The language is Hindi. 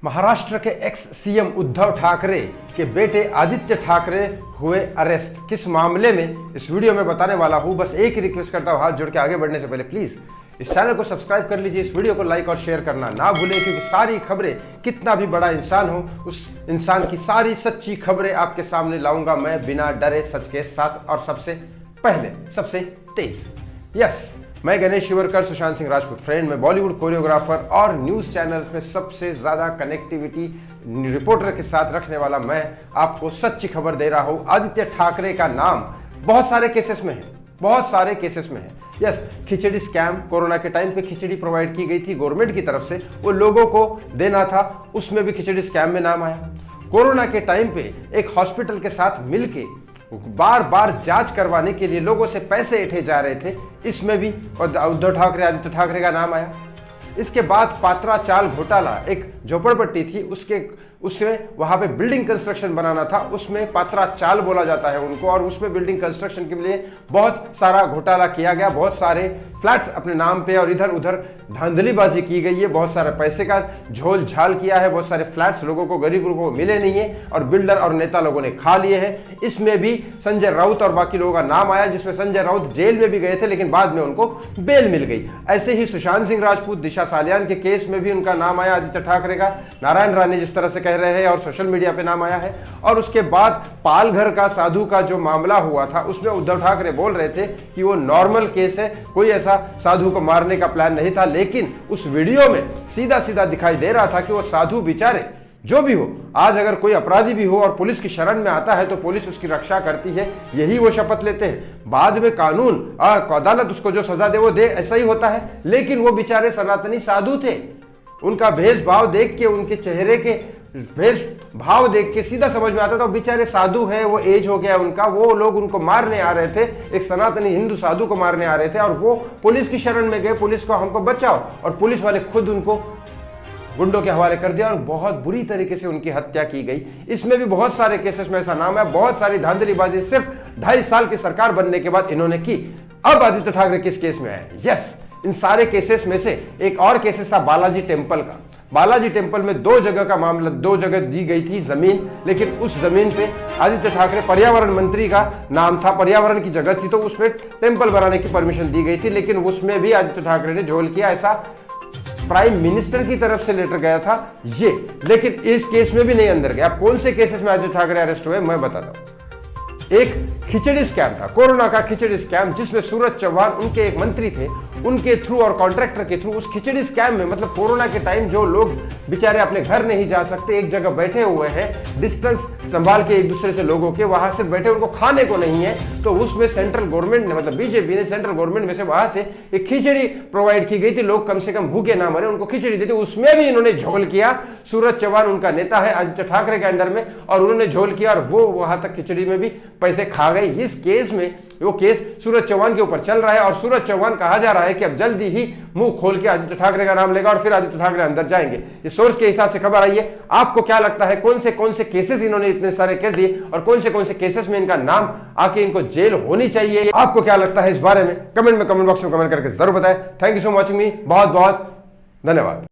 महाराष्ट्र के एक्स सीएम उद्धव ठाकरे के बेटे आदित्य ठाकरे हुए अरेस्ट। किस मामले में इस वीडियो में बताने वाला हूं। बस एक ही रिक्वेस्ट करता हूं, हाथ जोड़ के आगे बढ़ने से पहले प्लीज इस चैनल को सब्सक्राइब कर लीजिए, इस वीडियो को लाइक और शेयर करना ना भूलें, क्योंकि सारी खबरें, कितना भी बड़ा इंसान हो, उस इंसान की सारी सच्ची खबरें आपके सामने लाऊंगा मैं बिना डरे, सच के साथ और सबसे पहले, सबसे तेज। यस, मैं गणेश शिवरकर, सुशांत सिंह राजपूत फ्रेंड में बॉलीवुड कोरियोग्राफर और न्यूज चैनल में सबसे ज्यादा कनेक्टिविटी रिपोर्टर के साथ रखने वाला मैं आपको सच्ची खबर दे रहा हूं। आदित्य ठाकरे का नाम बहुत सारे केसेस में है, बहुत सारे केसेस में है। यस, खिचड़ी स्कैम, कोरोना के टाइम पे खिचड़ी प्रोवाइड की गई थी गवर्नमेंट की तरफ से, वो लोगों को देना था, उसमें भी खिचड़ी स्कैम में नाम आया। कोरोना के टाइम पे एक हॉस्पिटल के साथ मिलके बार बार जांच करवाने के लिए लोगों से पैसे ऐंठे जा रहे थे, इसमें भी उद्धव ठाकरे, आदित्य ठाकरे का नाम आया। इसके बाद पात्रा चाल घोटाला, एक झोपड़पट्टी थी, उसमें वहां पे बिल्डिंग कंस्ट्रक्शन बनाना था, उसमें पात्रा चाल बोला जाता है उनको, और उसमें बिल्डिंग कंस्ट्रक्शन के लिए बहुत सारा घोटाला किया गया, बहुत सारे फ्लैट्स अपने नाम पे और इधर उधर धांधलीबाजी की गई है, बहुत सारे पैसे का झोल झाल किया है, बहुत सारे फ्लैट्स लोगों को, गरीब लोगों को मिले नहीं है और बिल्डर और नेता लोगों ने खा लिए हैं। इसमें भी संजय राउत और बाकी लोगों का नाम आया, जिसमें संजय राउत जेल में भी गए थे लेकिन बाद में उनको बेल मिल गई। ऐसे ही सुशांत सिंह राजपूत, दिशा सालियान के केस में भी उनका नाम आया, आदित्य ठाकरे का। नारायण राणे जिस तरह से कह रहे हैं और सोशल मीडिया पे नाम आया है। और उसके बाद पालघर का साधु का जो मामला हुआ था, उसमें उद्धव ठाकरे बोल रहे थे कि वो नॉर्मल केस है, कोई ऐसा साधु को मारने का प्लान नहीं था, लेकिन उस वीडियो में सीधा सीधा दिखाई दे रहा था कि वो साधु बेचारे जो भी हो, आज अगर कोई अपराधी भी हो और पुलिस की शरण में आता है तो पुलिस उसकी रक्षा करती है, यही वो शपथ लेते हैं। बाद में कानून अदालत उसको जो सजा दे वो दे, ऐसा ही होता है। लेकिन वो बेचारे सनातनी साधु थे, उनका भेदभाव देख के, उनके चेहरे के भेष भाव देख के सीधा समझ में आता था बेचारे साधु है, वो एज हो गया उनका, वो लोग उनको मारने आ रहे थे, एक सनातनी हिंदू साधु को मारने आ रहे थे और वो पुलिस की शरण में गए, पुलिस को हमको बचाओ, और पुलिस वाले खुद उनको गुंडों के हवाले कर दिया और बहुत बुरी तरीके से उनकी हत्या की गई। इसमें भी बहुत सारे केसेस में ऐसा नाम है, बहुत सारी धांधलीबाजी सिर्फ 2.5 साल की सरकार बनने के बाद इन्होंने की। अब आदित्य ठाकरे किस केस में आए? यस, इन सारे केसेस में से एक और केसेस था बालाजी टेम्पल का। बालाजी टेम्पल में 2 जगह का मामला, 2 जगह दी गई थी जमीन, लेकिन उस जमीन पे आदित्य ठाकरे, पर्यावरण मंत्री का नाम था, पर्यावरण की जगह थी, तो उसमें टेम्पल बनाने की परमिशन दी गई थी, लेकिन उसमें भी आदित्य ठाकरे ने झोल किया, ऐसा प्राइम मिनिस्टर की तरफ से लेटर गया था ये। लेकिन इस केस में भी नहीं अंदर गया। कौन से केसेस में आदित्य ठाकरे अरेस्ट हुए मैं बताता हूं। एक खिचड़ी स्कैम था, कोरोना का खिचड़ी स्कैम, जिसमें सूरज चौहान, उनके एक मंत्री थे, उनके थ्रू और कॉन्ट्रैक्टर के थ्रू उस खिचड़ी स्कैम में, मतलब कोरोना के टाइम जो लोग बेचारे अपने घर नहीं जा सकते, एक जगह बैठे हुए हैं, डिस्टेंस संभाल के एक दूसरे से लोगों के, वहां से बैठे, उनको खाने को नहीं है, तो उसमें सेंट्रल गवर्नमेंट ने, मतलब बीजेपी ने सेंट्रल गवर्नमेंट में से वहां से एक खिचड़ी प्रोवाइड की गई थी, लोग कम से कम भूखे ना मरे, उनको खिचड़ी देती, उसमें भी इन्होंने झोल किया। सूरज चौहान उनका नेता है आदित्य ठाकरे के अंडर में, और उन्होंने झोल किया और वो वहां तक खिचड़ी में भी पैसे खा गए। इस केस में, वो केस सूरज चौहान के ऊपर चल रहा है और सूरज चौहान कहा जा रहा है कि अब जल्दी ही मुंह खोल के आदित्य ठाकरे का नाम लेगा और फिर आदित्य ठाकरे अंदर जाएंगे। ये सोर्स के हिसाब से खबर आई है। आपको क्या लगता है, कौन से केसेस इन्होंने इतने सारे कर दिए और कौन से केसेस में इनका नाम आके इनको जेल होनी चाहिए? आपको क्या लगता है इस बारे में? कमेंट बॉक्स में कमेंट करके जरूर बताएं। Thank you so much watching मी, बहुत बहुत धन्यवाद।